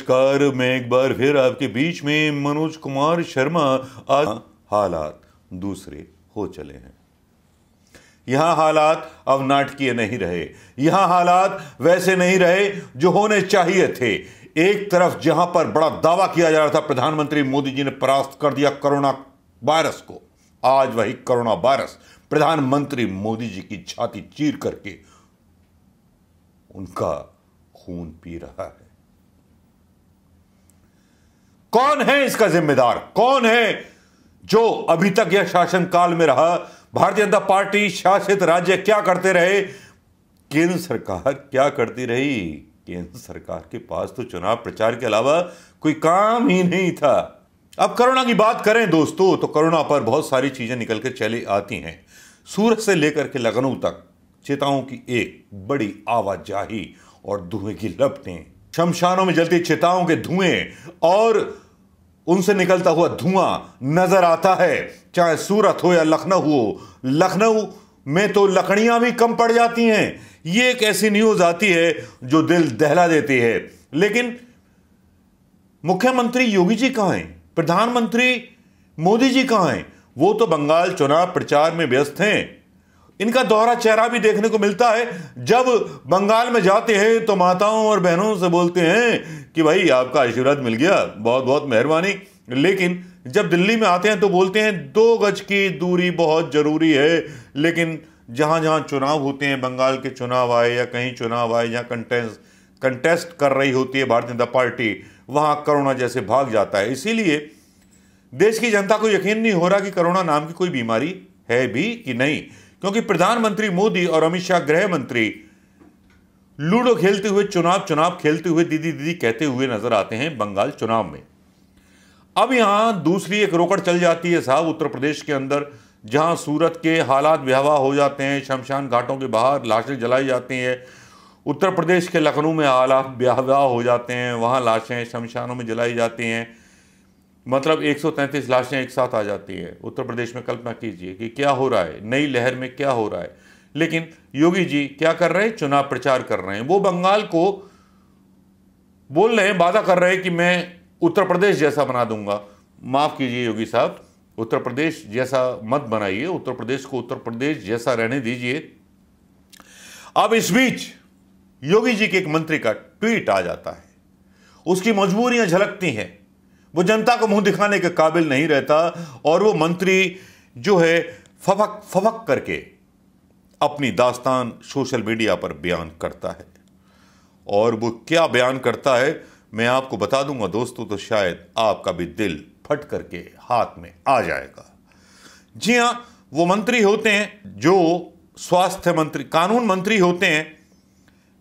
नमस्कार, मैं एक बार फिर आपके बीच में मनोज कुमार शर्मा। आज हालात दूसरे हो चले हैं। यहां हालात अब नाटकीय नहीं रहे। यहां हालात वैसे नहीं रहे जो होने चाहिए थे। एक तरफ जहां पर बड़ा दावा किया जा रहा था प्रधानमंत्री मोदी जी ने परास्त कर दिया कोरोना वायरस को, आज वही कोरोना वायरस प्रधानमंत्री मोदी जी की छाती चीर करके उनका खून पी रहा है। कौन है इसका जिम्मेदार? कौन है जो अभी तक यह शासनकाल में रहा? भारतीय जनता पार्टी शासित राज्य क्या करते रहे? केंद्र सरकार क्या करती रही? केंद्र सरकार के पास तो चुनाव प्रचार के अलावा कोई काम ही नहीं था। अब कोरोना की बात करें दोस्तों, तो कोरोना पर बहुत सारी चीजें निकल के चली आती हैं। सूरत से लेकर के लखनऊ तक चिताओं की एक बड़ी आवाजाही और धुएं की लपटें, शमशानों में जलती चिताओं के धुएं और उनसे निकलता हुआ धुआं नजर आता है, चाहे सूरत हो या लखनऊ हो। लखनऊ में तो लकड़ियां भी कम पड़ जाती हैं। ये एक ऐसी न्यूज आती है जो दिल दहला देती है। लेकिन मुख्यमंत्री योगी जी कहां हैं? प्रधानमंत्री मोदी जी कहां हैं? वो तो बंगाल चुनाव प्रचार में व्यस्त हैं। इनका दोहरा चेहरा भी देखने को मिलता है। जब बंगाल में जाते हैं तो माताओं और बहनों से बोलते हैं कि भाई आपका आशीर्वाद मिल गया, बहुत बहुत मेहरबानी। लेकिन जब दिल्ली में आते हैं तो बोलते हैं 2 गज की दूरी बहुत जरूरी है। लेकिन जहां जहां चुनाव होते हैं, बंगाल के चुनाव आए या कहीं चुनाव आए जहां कंटेस्ट कर रही होती है भारतीय जनता पार्टी, वहां कोरोना जैसे भाग जाता है। इसीलिए देश की जनता को यकीन नहीं हो रहा कि कोरोना नाम की कोई बीमारी है भी कि नहीं, क्योंकि प्रधानमंत्री मोदी और अमित शाह गृह मंत्री लूडो खेलते हुए, चुनाव खेलते हुए, दीदी दीदी कहते हुए नजर आते हैं बंगाल चुनाव में। अब यहां दूसरी एक रोकड़ चल जाती है साहब, उत्तर प्रदेश के अंदर, जहां सूरत के हालात भयावह हो जाते हैं, शमशान घाटों के बाहर लाशें जलाई जाती हैं। उत्तर प्रदेश के लखनऊ में हालात भयावह हो जाते हैं, वहां लाशें शमशानों में जलाई जाती हैं। मतलब 133 लाशें एक साथ आ जाती हैं उत्तर प्रदेश में। कल्पना कीजिए कि क्या हो रहा है, नई लहर में क्या हो रहा है। लेकिन योगी जी क्या कर रहे हैं? चुनाव प्रचार कर रहे हैं। वो बंगाल को बोल रहे हैं, वादा कर रहे हैं कि मैं उत्तर प्रदेश जैसा बना दूंगा। माफ कीजिए योगी साहब, उत्तर प्रदेश जैसा मत बनाइए, उत्तर प्रदेश को उत्तर प्रदेश जैसा रहने दीजिए। अब इस बीच योगी जी के एक मंत्री का ट्वीट आ जाता है, उसकी मजबूरियां झलकती हैं। वो जनता को मुंह दिखाने के काबिल नहीं रहता और वो मंत्री जो है फफक फफक करके अपनी दास्तान सोशल मीडिया पर बयान करता है। और वो क्या बयान करता है मैं आपको बता दूंगा दोस्तों, तो शायद आपका भी दिल फट करके हाथ में आ जाएगा। जी हां, वो मंत्री होते हैं जो स्वास्थ्य मंत्री, कानून मंत्री होते हैं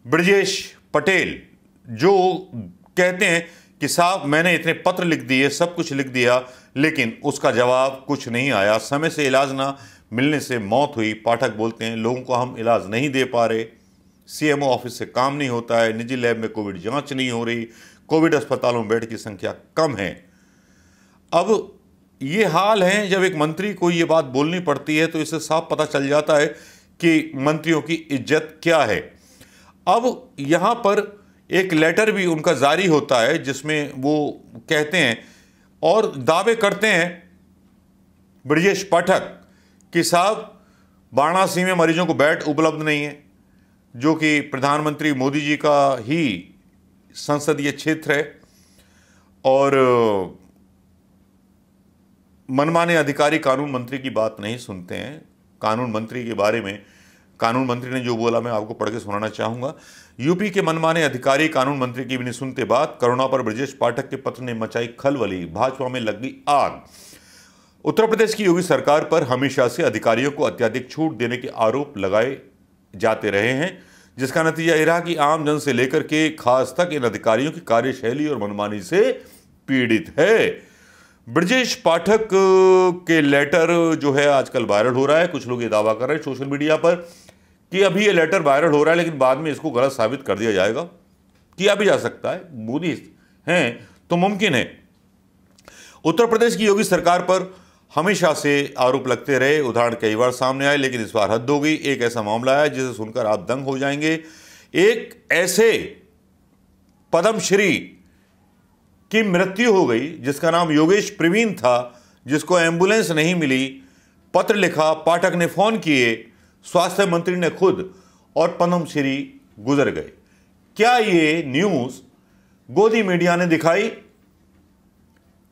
ब्रजेश पटेल, जो कहते हैं कि साहब मैंने इतने पत्र लिख दिए, सब कुछ लिख दिया, लेकिन उसका जवाब कुछ नहीं आया। समय से इलाज ना मिलने से मौत हुई। पाठक बोलते हैं लोगों को हम इलाज नहीं दे पा रहे, सीएमओ ऑफिस से काम नहीं होता है, निजी लैब में कोविड जांच नहीं हो रही, कोविड अस्पतालों में बेड की संख्या कम है। अब ये हाल है, जब एक मंत्री को ये बात बोलनी पड़ती है तो इससे साफ पता चल जाता है कि मंत्रियों की इज्जत क्या है। अब यहां पर एक लेटर भी उनका जारी होता है जिसमें वो कहते हैं और दावे करते हैं ब्रजेश पाठक कि साहब वाराणसी में मरीजों को बेड उपलब्ध नहीं है, जो कि प्रधानमंत्री मोदी जी का ही संसदीय क्षेत्र है। और मनमाने अधिकारी कानून मंत्री की बात नहीं सुनते हैं। कानून मंत्री के बारे में कानून मंत्री ने जो बोला मैं आपको पढ़ के सुनाना चाहूंगा। यूपी के मनमाने अधिकारी कानून मंत्री की भी नहीं सुनते बात। कोरोना पर ब्रजेश पाठक के पत्र ने मचाई खलबली, भाजपा में लग गई आग। उत्तर प्रदेश की योगी सरकार पर हमेशा से अधिकारियों को अत्यधिक छूट देने के आरोप लगाए जाते रहे हैं, जिसका नतीजा यह रहा कि आम जन से लेकर के खास तक इन अधिकारियों की कार्यशैली और मनमानी से पीड़ित है। ब्रजेश पाठक के लेटर जो है आजकल वायरल हो रहा है। कुछ लोग ये दावा कर रहे हैं सोशल मीडिया पर कि अभी ये लेटर वायरल हो रहा है, लेकिन बाद में इसको गलत साबित कर दिया जाएगा। किया भी जा सकता है, मोदी हैं तो मुमकिन है। उत्तर प्रदेश की योगी सरकार पर हमेशा से आरोप लगते रहे, उदाहरण कई बार सामने आए, लेकिन इस बार हद हो गई। एक ऐसा मामला है जिसे सुनकर आप दंग हो जाएंगे। एक ऐसे पद्मश्री की मृत्यु हो गई, जिसका नाम योगेश प्रवीण था, जिसको एम्बुलेंस नहीं मिली, पत्र लिखा, पाठक ने फोन किए, स्वास्थ्य मंत्री ने खुद, और पद्मश्री गुजर गए। क्या ये न्यूज गोदी मीडिया ने दिखाई?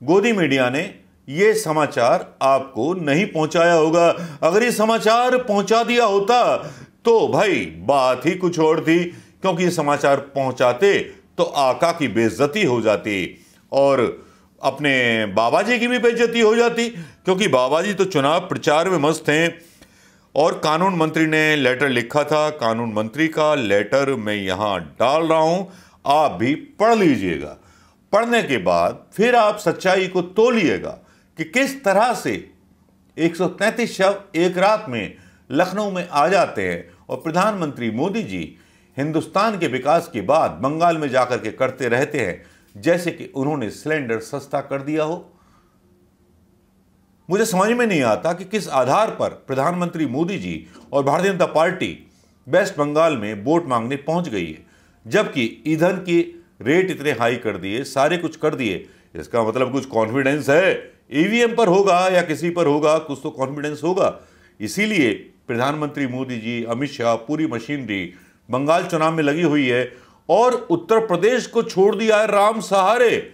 गोदी मीडिया ने ये समाचार आपको नहीं पहुंचाया होगा। अगर ये समाचार पहुंचा दिया होता तो भाई बात ही कुछ और थी, क्योंकि ये समाचार पहुंचाते तो आका की बेइज्जती हो जाती और अपने बाबा जी की भी बेइज्जती हो जाती, क्योंकि बाबा जी तो चुनाव प्रचार में मस्त हैं। और कानून मंत्री ने लेटर लिखा था, कानून मंत्री का लेटर मैं यहां डाल रहा हूं, आप भी पढ़ लीजिएगा। पढ़ने के बाद फिर आप सच्चाई को तोलिएगा कि किस तरह से 133 शव एक रात में लखनऊ में आ जाते हैं और प्रधानमंत्री मोदी जी हिंदुस्तान के विकास की बात बंगाल में जाकर के करते रहते हैं, जैसे कि उन्होंने सिलेंडर सस्ता कर दिया हो। मुझे समझ में नहीं आता कि किस आधार पर प्रधानमंत्री मोदी जी और भारतीय जनता पार्टी वेस्ट बंगाल में वोट मांगने पहुंच गई है, जबकि ईंधन के रेट इतने हाई कर दिए, सारे कुछ कर दिए। इसका मतलब कुछ कॉन्फिडेंस है, ईवीएम पर होगा या किसी पर होगा, कुछ तो कॉन्फिडेंस होगा। इसीलिए प्रधानमंत्री मोदी जी, अमित शाह, पूरी मशीनरी बंगाल चुनाव में लगी हुई है और उत्तर प्रदेश को छोड़ दिया है राम सहारे।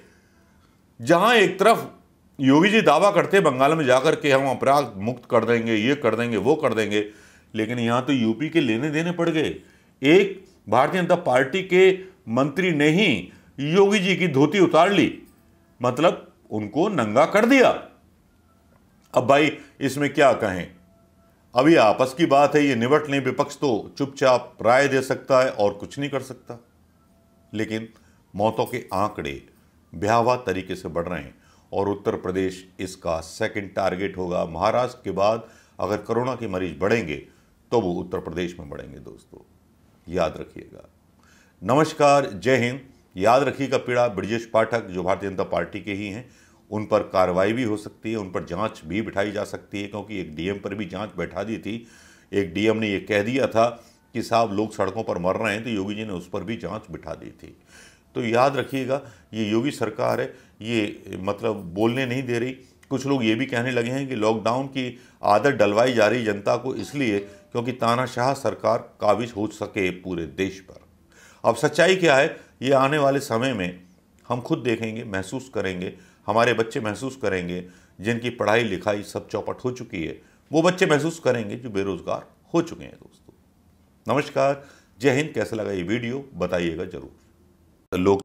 जहां एक तरफ योगी जी दावा करते बंगाल में जाकर के हम अपराध मुक्त कर देंगे, ये कर देंगे, वो कर देंगे, लेकिन यहां तो यूपी के लेने देने पड़ गए। एक भारतीय जनता पार्टी के मंत्री ने ही योगी जी की धोती उतार ली, मतलब उनको नंगा कर दिया। अब भाई इसमें क्या कहें, अभी आपस की बात है, ये निपट लें। विपक्ष तो चुपचाप राय दे सकता है और कुछ नहीं कर सकता, लेकिन मौतों के आंकड़े भयावह तरीके से बढ़ रहे हैं और उत्तर प्रदेश इसका सेकंड टारगेट होगा। महाराष्ट्र के बाद अगर कोरोना के मरीज बढ़ेंगे तो वो उत्तर प्रदेश में बढ़ेंगे। दोस्तों याद रखिएगा। नमस्कार, जय हिंद। याद रखिएगा, पीड़ा ब्रजेश पाठक जो भारतीय जनता पार्टी के ही हैं, उन पर कार्रवाई भी हो सकती है, उन पर जांच भी बिठाई जा सकती है, क्योंकि एक डीएम पर भी जांच बैठा दी थी। एक डीएम ने ये कह दिया था कि साहब लोग सड़कों पर मर रहे हैं, तो योगी जी ने उस पर भी जांच बिठा दी थी। तो याद रखिएगा, ये योगी सरकार है, ये मतलब बोलने नहीं दे रही। कुछ लोग ये भी कहने लगे हैं कि लॉकडाउन की आदत डलवाई जा रही जनता को, इसलिए क्योंकि तानाशाह सरकार काबिज हो सके पूरे देश पर। अब सच्चाई क्या है, ये आने वाले समय में हम खुद देखेंगे, महसूस करेंगे, हमारे बच्चे महसूस करेंगे। जिनकी पढ़ाई लिखाई सब चौपट हो चुकी है, वो बच्चे महसूस करेंगे जो बेरोजगार हो चुके हैं। दोस्तों नमस्कार, जय हिंद। कैसा लगा ये वीडियो बताइएगा जरूर। लोग